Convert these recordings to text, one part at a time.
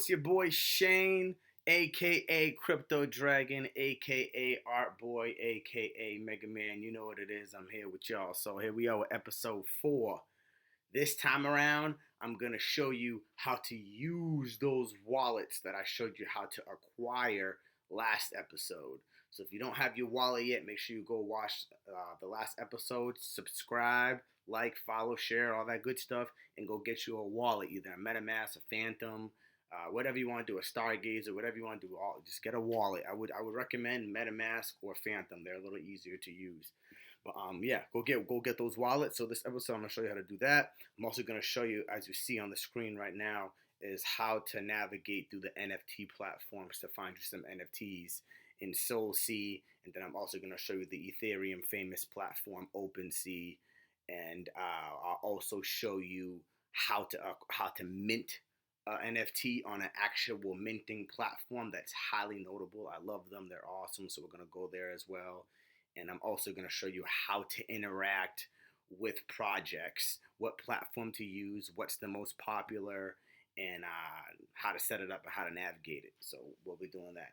It's your boy Shane, aka Crypto Dragon, aka Art Boy, aka Mega Man. You know what it is. I'm here with y'all. So here we are with episode 4. This time around, I'm gonna show you how to use those wallets that I showed you how to acquire last episode. So if you don't have your wallet yet, make sure you go watch the last episode, subscribe, like, follow, share, all that good stuff, and go get you a wallet, either a MetaMask, a Phantom, whatever you want to do, a Stargazer, whatever you want to do. Just get a wallet. I would recommend MetaMask or Phantom. They're a little easier to use. But yeah, go get those wallets. So this episode, I'm gonna show you how to do that. I'm also gonna show you, as you see on the screen right now, is how to navigate through the NFT platforms to find you some NFTs in Solsea, and then I'm also gonna show you the Ethereum famous platform OpenSea, and I'll also show you how to mint NFT on an actual minting platform that's highly notable. I love them; they're awesome. So we're gonna go there as well. And I'm also going to show you how to interact with projects, what platform to use, what's the most popular, and how to set it up and how to navigate it. So we'll be doing that.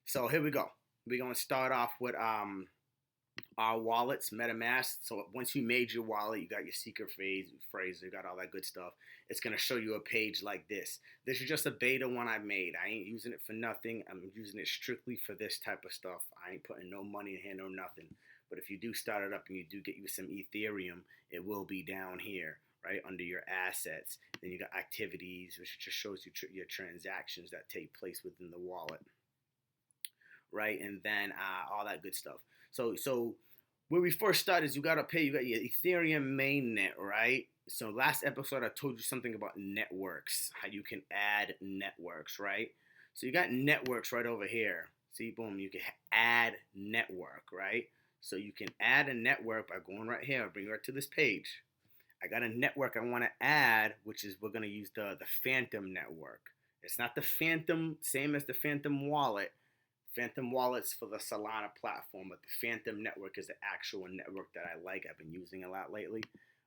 So here we go. We're going to start off with our wallets, MetaMask. So once you made your wallet, you got your secret phrase, you got all that good stuff. It's gonna show you a page like this. This is just a beta one I made. I ain't using it for nothing. I'm using it strictly for this type of stuff. I ain't putting no money in here, no nothing. But if you do start it up and you do get you some Ethereum, it will be down here, right under your assets. Then you got activities, which just shows you your transactions that take place within the wallet, right? And then all that good stuff. So where we first started is you gotta pay. You got your Ethereum mainnet, right? So last episode I told you something about networks, how you can add networks, right? So you got networks right over here. See, boom, you can add network, right? So you can add a network by going right here. I'll bring you right to this page. I got a network I want to add, which is we're gonna use the Phantom network. It's not the Phantom, same as the Phantom wallet. Phantom Wallets for the Solana platform, but the Phantom network is the actual network that I like. I've been using a lot lately.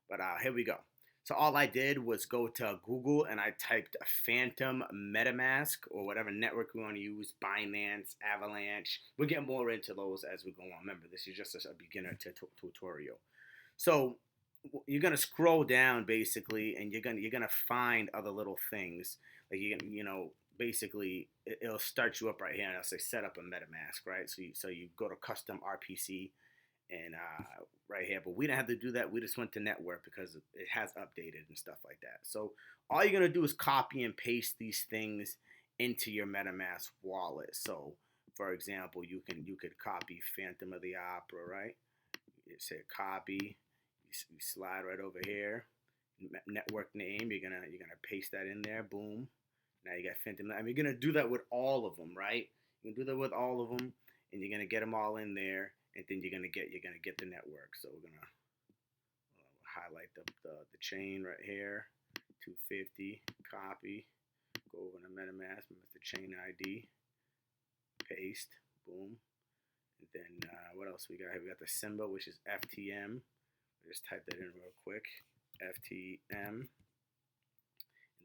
But here we go. So all I did was go to Google and I typed Phantom MetaMask or whatever network we want to use, Binance, Avalanche. We'll get more into those as we go on. Remember, this is just a beginner tutorial. So you're gonna scroll down basically, and you're gonna find other little things like basically it'll start you up right here and it'll say set up a MetaMask, right? So you go to custom RPC and right here, but we didn't have to do that. We just went to network because it has updated and stuff like that. So all you're gonna do is copy and paste these things into your MetaMask wallet. So for example, you could copy Phantom of the Opera, right? You say copy, you slide right over here, network name. You're gonna paste that in there. Boom. Now you got Phantom. I mean, you're gonna do that with all of them, right? You can do that with all of them, and you're gonna get them all in there, and then you're gonna get the network. So we're gonna highlight the chain right here, 250, copy, go over to MetaMask, the chain ID, paste, boom, and then what else we got here? We got the symbol, which is FTM. Just type that in real quick, FTM.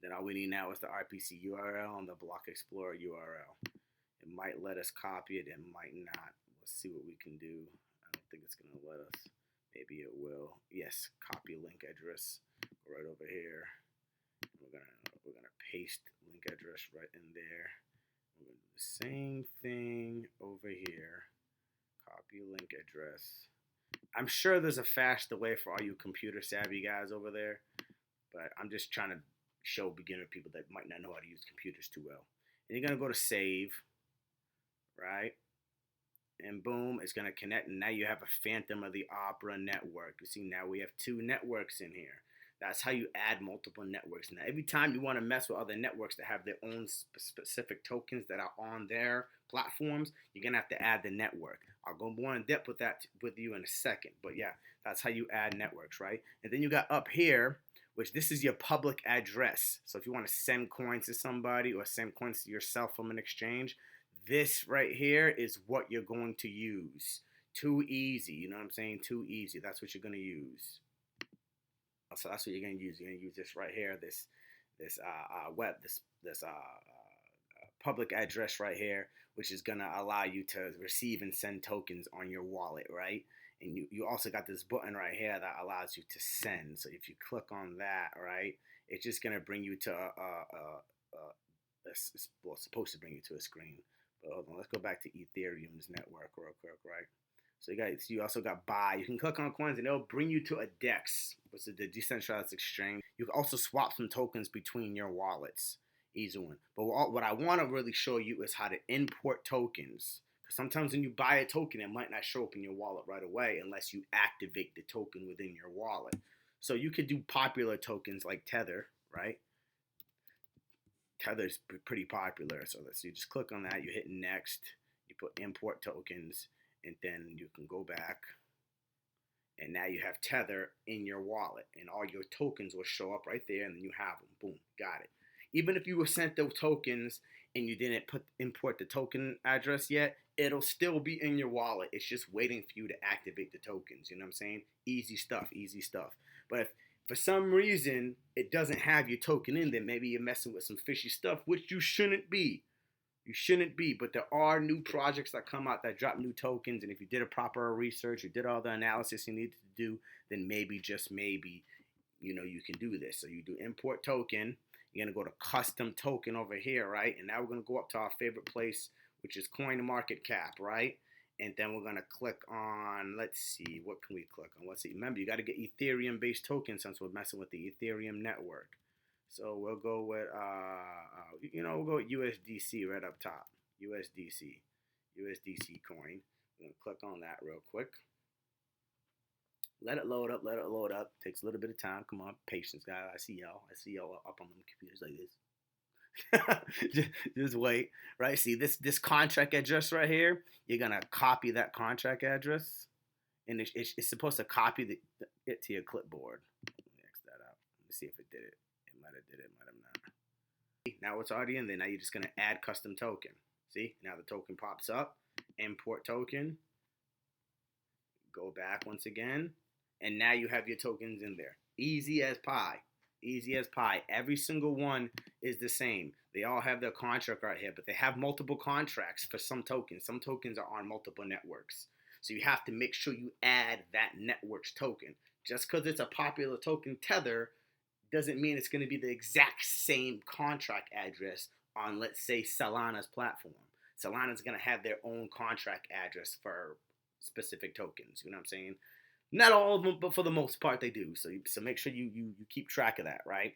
Then all we need now is the RPC URL and the Block Explorer URL. It might let us copy it, it might not. We'll see what we can do. I don't think it's gonna let us. Maybe it will. Yes, copy link address right over here. We're gonna paste link address right in there. We're gonna do the same thing over here. Copy link address. I'm sure there's a faster way for all you computer savvy guys over there, but I'm just trying to show beginner people that might not know how to use computers too well. And you're gonna go to save, right? And boom, it's gonna connect, and now you have a Phantom of the Opera network. You see, now we have 2 networks in here. That's how you add multiple networks. Now, every time you want to mess with other networks that have their own specific tokens that are on their platforms, you're gonna have to add the network. I'll go more in depth with that with you in a second. But yeah, that's how you add networks, right? And then you got up here, which this is your public address. So if you want to send coins to somebody or send coins to yourself from an exchange, this right here is what you're going to use. Too easy, you know what I'm saying? Too easy. That's what you're going to use. So that's what you're going to use. You're going to use this right here, this public address right here, which is gonna allow you to receive and send tokens on your wallet, right? And you also got this button right here that allows you to send. So if you click on that, right, it's just gonna bring you to well, it's supposed to bring you to a screen. But hold on, let's go back to Ethereum's network real quick, right? So you also got buy. You can click on coins and it'll bring you to a DEX, which is the decentralized exchange. You can also swap some tokens between your wallets. Easy one. But what I want to really show you is how to import tokens. Because sometimes when you buy a token, it might not show up in your wallet right away unless you activate the token within your wallet. So you could do popular tokens like Tether, right? Tether's pretty popular. So you just click on that. You hit next. You put import tokens. And then you can go back. And now you have Tether in your wallet. And all your tokens will show up right there. And then you have them. Boom. Got it. Even if you were sent those tokens and you didn't import the token address yet, it'll still be in your wallet. It's just waiting for you to activate the tokens. You know what I'm saying? Easy stuff, easy stuff. But if for some reason it doesn't have your token in there, maybe you're messing with some fishy stuff, which you shouldn't be. You shouldn't be, but there are new projects that come out that drop new tokens, and if you did a proper research, you did all the analysis you needed to do, then maybe, just maybe, you can do this. So you do import token. You're going to go to custom token over here, right? And now we're going to go up to our favorite place, which is CoinMarketCap, right? And then we're going to click on, let's see, what can we click on? Let's see. Remember, you got to get Ethereum-based tokens since we're messing with the Ethereum network. So we'll go with, we'll go with USDC right up top. USDC coin. We're going to click on that real quick. Let it load up, Takes a little bit of time. Come on, patience, guys. I see y'all up on them computers like this. just wait, right? See this contract address right here. You're gonna copy that contract address, and it's supposed to copy it to your clipboard. Let me X that out. Let me see if it did it. It might have did it, might have not. Now it's already in there. Now you're just gonna add custom token. See, now the token pops up. Import token. Go back once again. And now you have your tokens in there. Easy as pie. Easy as pie. Every single one is the same. They all have their contract right here, but they have multiple contracts for some tokens. Some tokens are on multiple networks. So you have to make sure you add that network's token. Just because it's a popular token, Tether, doesn't mean it's going to be the exact same contract address on, let's say, Solana's platform. Solana's going to have their own contract address for specific tokens. You know what I'm saying? Not all of them, but for the most part they do. So make sure you keep track of that, right?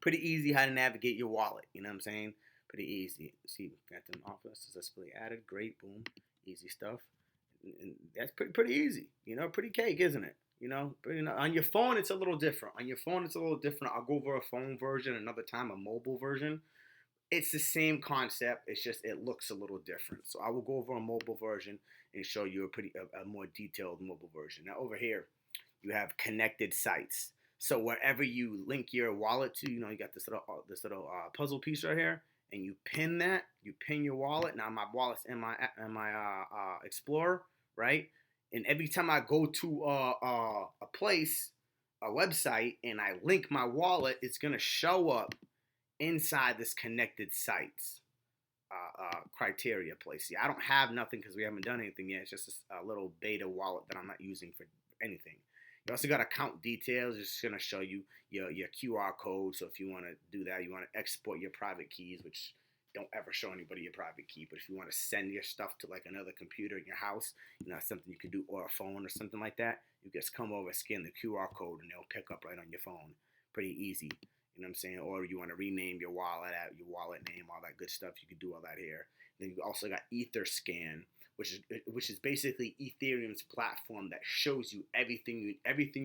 Pretty easy how to navigate your wallet. You know what I'm saying? Pretty easy. See, got them offers successfully added. Great, boom, easy stuff. And that's pretty easy. Pretty cake, isn't it? On your phone it's a little different. I'll go over a phone version another time, a mobile version. It's the same concept. It's just it looks a little different. So I will go over a mobile version and show you a more detailed mobile version. Now over here, you have connected sites. So wherever you link your wallet to, you got this little puzzle piece right here, and you pin that. You pin your wallet. Now my wallet's in my Explorer, right? And every time I go to a place, a website, and I link my wallet, it's gonna show up inside this connected sites criteria place. See, I don't have nothing because we haven't done anything yet. It's just a little beta wallet that I'm not using for anything. You also got account details. It's going to show you your QR code. So if you want to do that, you want to export your private keys, which don't ever show anybody your private key. But if you want to send your stuff to like another computer in your house, something you can do, or a phone or something like that, you just come over, scan the QR code, and they'll pick up right on your phone. Pretty easy. You know what I'm saying? Or you want to rename your wallet name, all that good stuff. You can do all that here. Then you also got Etherscan, which is basically Ethereum's platform that shows you everything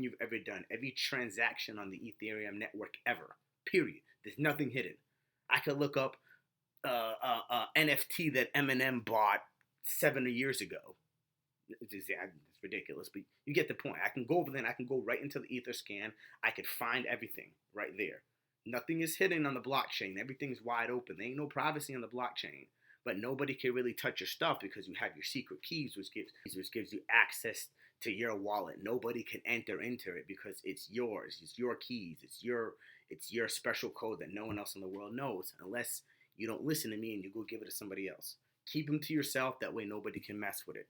you've ever done, every transaction on the Ethereum network ever. Period. There's nothing hidden. I could look up NFT that Eminem bought 7 years ago. It's ridiculous, but you get the point. I can go over there and I can go right into the Etherscan. I could find everything right there. Nothing is hidden on the blockchain. Everything's wide open. There ain't no privacy on the blockchain. But nobody can really touch your stuff because you have your secret keys, which gives you access to your wallet. Nobody can enter into it because it's yours. It's your keys. It's your special code that no one else in the world knows, unless You don't listen to me and you go give it to somebody else. Keep them to yourself. That way nobody can mess with it.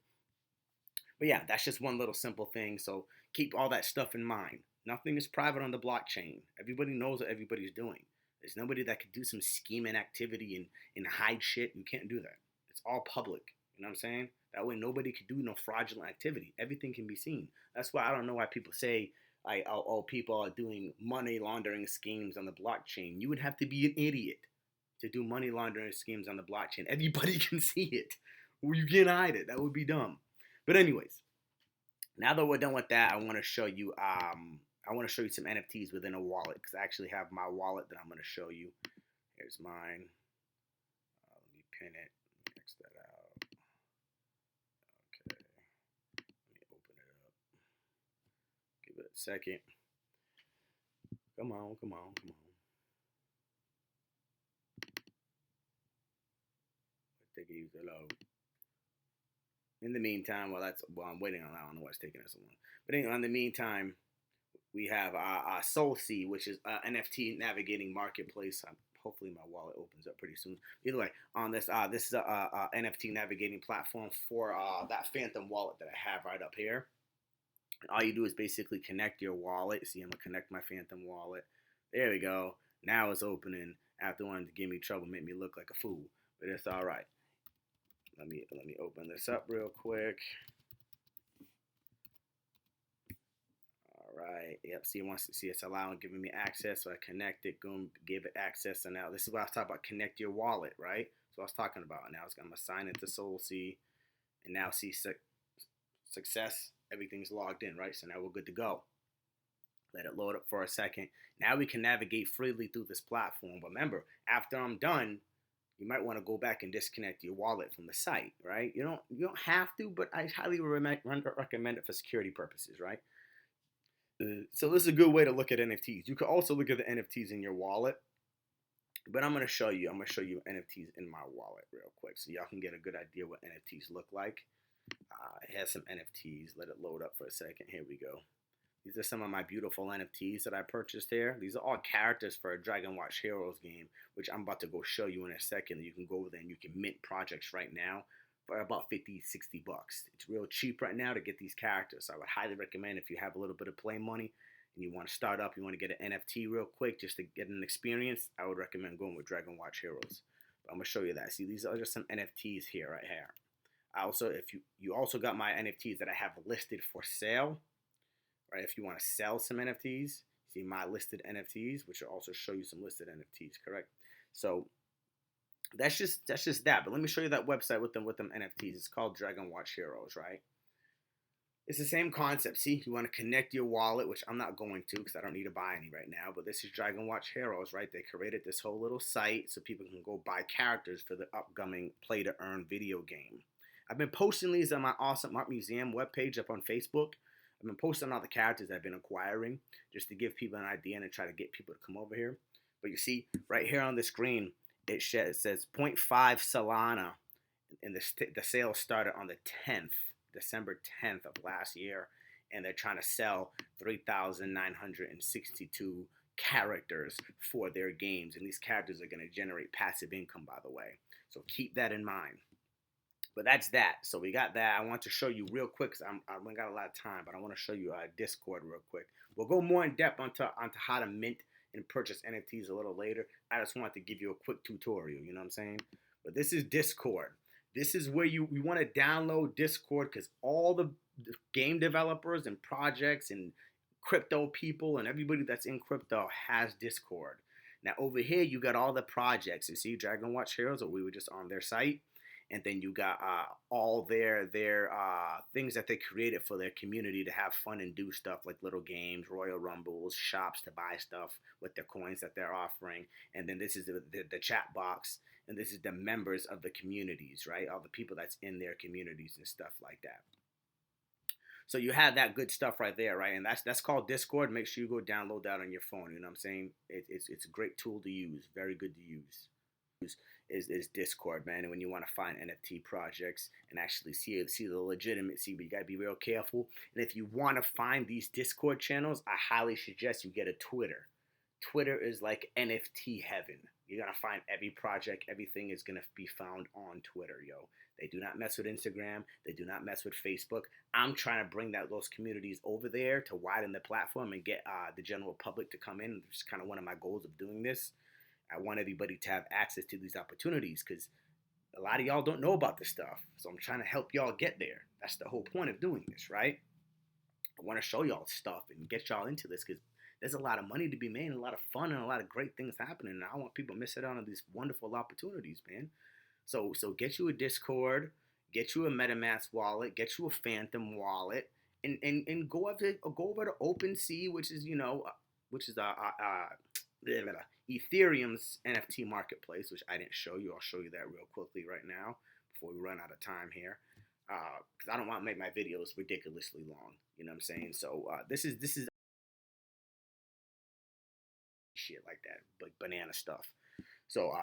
But yeah, that's just one little simple thing. So keep all that stuff in mind. Nothing is private on the blockchain. Everybody knows what everybody's doing. There's nobody that could do some scheming activity and hide shit. You can't do that. It's all public. You know what I'm saying? That way nobody can do no fraudulent activity. Everything can be seen. That's why I don't know why people say people are doing money laundering schemes on the blockchain. You would have to be an idiot to do money laundering schemes on the blockchain. Everybody can see it. You can't hide it. That would be dumb. But anyways, now that we're done with that, I want to show you some NFTs within a wallet, because I actually have my wallet that I'm going to show you. Here's mine. Let me pin it. X that out. Okay. Let me open it up. Give it a second. Come on. Take it easy, load. In the meantime, while I'm waiting on that, I don't know what's taking us so long. But anyway, in the meantime, we have Solsea, which is an NFT navigating marketplace. Hopefully, my wallet opens up pretty soon. Either way, on this is a NFT navigating platform for that Phantom wallet that I have right up here. And all you do is basically connect your wallet. See, I'm gonna connect my Phantom wallet. There we go. Now it's opening. After wanting to give me trouble, make me look like a fool, but it's all right. Let me open this up real quick. All right. Yep. See, it's allowing, giving me access. So I connect it, give it access. And now this is what I was talking about. Connect your wallet, right? So I was talking about. Now I'm gonna sign into Solsea, and now see success. Everything's logged in, right? So now we're good to go. Let it load up for a second. Now we can navigate freely through this platform. But remember, after I'm done, you might want to go back and disconnect your wallet from the site, right? You don't have to, but I highly recommend it for security purposes, right? So this is a good way to look at NFTs. You could also look at the NFTs in your wallet, but I'm going to show you NFTs in my wallet real quick, so y'all can get a good idea what NFTs look like. It has some NFTs. Let it load up for a second. Here we go. These are some of my beautiful NFTs that I purchased here. These are all characters for a Dragon Watch Heroes game, which I'm about to go show you in a second. You can go over there and you can mint projects right now for about 50, 60 bucks. It's real cheap right now to get these characters. So I would highly recommend, if you have a little bit of play money and you want to start up, you want to get an NFT real quick just to get an experience, I would recommend going with Dragon Watch Heroes. But I'm going to show you that. See, these are just some NFTs here, right here. I also, if you also got my NFTs that I have listed for sale. Right, if you want to sell some NFTs, see my listed NFTs, which will also show you some listed NFTs, correct? So that's just that. But let me show you that website with them NFTs. It's called Dragon Watch Heroes, right? It's the same concept. See, you want to connect your wallet, which I'm not going to because I don't need to buy any right now. But this is Dragon Watch Heroes, right? They created this whole little site so people can go buy characters for the upcoming play to earn video game. I've been posting these on my Awesome Art Museum webpage up on Facebook. I've been posting all the characters I've been acquiring just to give people an idea and to try to get people to come over here. But you see, right here on the screen, it says 0.5 Solana, and the sale started on the 10th, December 10th of last year, and they're trying to sell 3,962 characters for their games, and these characters are going to generate passive income, by the way. So keep that in mind. But that's that. So we got that. I want to show you real quick, because I haven't got a lot of time, but I want to show you Discord real quick. We'll go more in depth onto how to mint and purchase NFTs a little later. I just wanted to give you a quick tutorial, you know what I'm saying? But this is Discord. This is where we want to download Discord, because all the game developers and projects and crypto people and everybody that's in crypto has Discord. Now over here, you got all the projects. You see Dragon Watch Heroes, or we were just on their site. And then you got all their things that they created for their community to have fun and do stuff like little games, Royal Rumbles, shops to buy stuff with the coins that they're offering. And then this is the chat box. And this is the members of the communities, right? All the people that's in their communities and stuff like that. So you have that good stuff right there, right? And that's called Discord. Make sure you go download that on your phone. You know what I'm saying? It's a great tool to use. Very good to use. Is Discord, man. And when you want to find NFT projects and actually see the legitimacy, but you gotta be real careful. And if you want to find these Discord channels, I highly suggest you get a Twitter. Twitter is like NFT heaven. You're gonna find every project, everything is gonna be found on Twitter, yo. They do not mess with Instagram. They do not mess with Facebook. I'm trying to bring those communities over there to widen the platform and get the general public to come in. It's kind of one of my goals of doing this. I want everybody to have access to these opportunities because a lot of y'all don't know about this stuff. So I'm trying to help y'all get there. That's the whole point of doing this, right? I want to show y'all stuff and get y'all into this because there's a lot of money to be made and a lot of fun and a lot of great things happening. And I want people missing out on these wonderful opportunities, man. So get you a Discord, get you a MetaMask wallet, get you a Phantom wallet, and go over to OpenSea, which is Ethereum's NFT marketplace, which I didn't show you. I'll show you that real quickly right now before we run out of time here, because I don't want to make my videos ridiculously long. You know what I'm saying? So this is shit like that, like banana stuff. So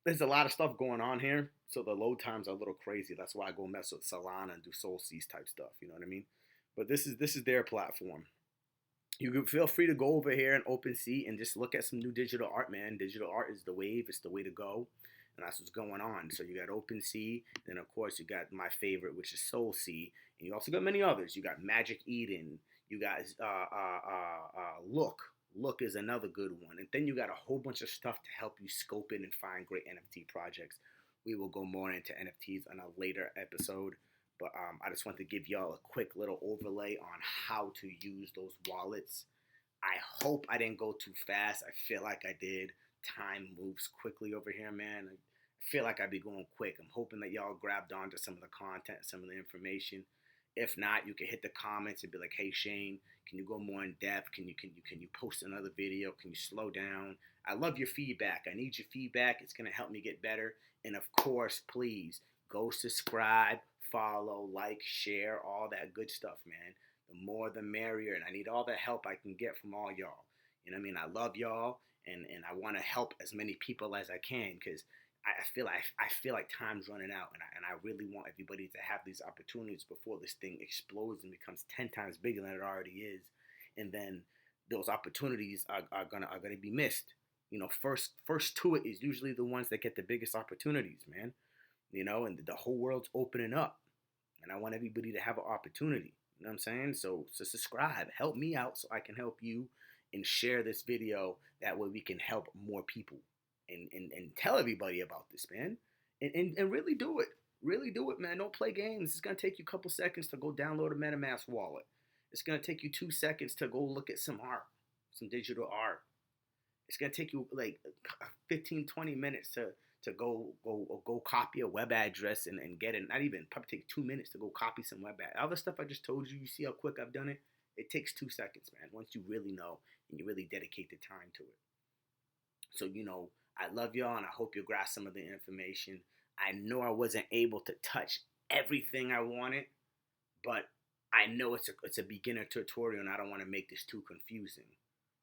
there's a lot of stuff going on here, so the load times are a little crazy. That's why I go mess with Solana and do Solsea type stuff. You know what I mean? But this is their platform. You can feel free to go over here and OpenSea and just look at some new digital art, man. Digital art is the wave. It's the way to go, and that's what's going on. So you got OpenSea, then of course you got my favorite, which is Solsea, and you also got many others. You got Magic Eden. You got Look. Look is another good one. And then you got a whole bunch of stuff to help you scope in and find great NFT projects. We will go more into NFTs on a later episode. But I just want to give y'all a quick little overlay on how to use those wallets. I hope I didn't go too fast. I feel like I did. Time moves quickly over here, man. I feel like I'd be going quick. I'm hoping that y'all grabbed onto some of the content, some of the information. If not, you can hit the comments and be like, "Hey Shane, can you go more in depth? Can you post another video? Can you slow down?" I love your feedback. I need your feedback. It's gonna help me get better. And of course, please go subscribe, follow, like, share, all that good stuff, man. The more the merrier. And I need all the help I can get from all y'all. You know what I mean? I love y'all, and I want to help as many people as I can because I feel like time's running out, and I really want everybody to have these opportunities before this thing explodes and becomes 10 times bigger than it already is, and then those opportunities are gonna be missed. You know, first to it is usually the ones that get the biggest opportunities, man. You know, and the whole world's opening up, and I want everybody to have an opportunity. You know what I'm saying? So subscribe, help me out so I can help you, and share this video. That way we can help more people. And tell everybody about this, man. And really do it. Really do it, man. Don't play games. It's going to take you a couple seconds to go download a MetaMask wallet. It's going to take you 2 seconds to go look at some art, some digital art. It's going to take you like 15, 20 minutes to go copy a web address and get it. Not even, probably take 2 minutes to go copy some web address. All the stuff I just told you, you see how quick I've done it? It takes 2 seconds, man, once you really know and you really dedicate the time to it. So, I love y'all, and I hope you grasp some of the information. I know I wasn't able to touch everything I wanted, but I know it's a beginner tutorial, and I don't want to make this too confusing.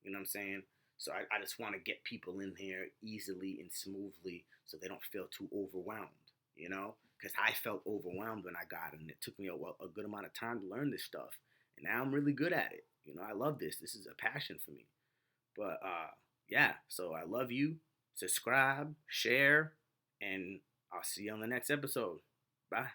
You know what I'm saying? So I just want to get people in here easily and smoothly so they don't feel too overwhelmed, Because I felt overwhelmed when I got it, and it took me a good amount of time to learn this stuff. And now I'm really good at it. I love this. This is a passion for me. But, yeah, so I love you. Subscribe, share, and I'll see you on the next episode. Bye.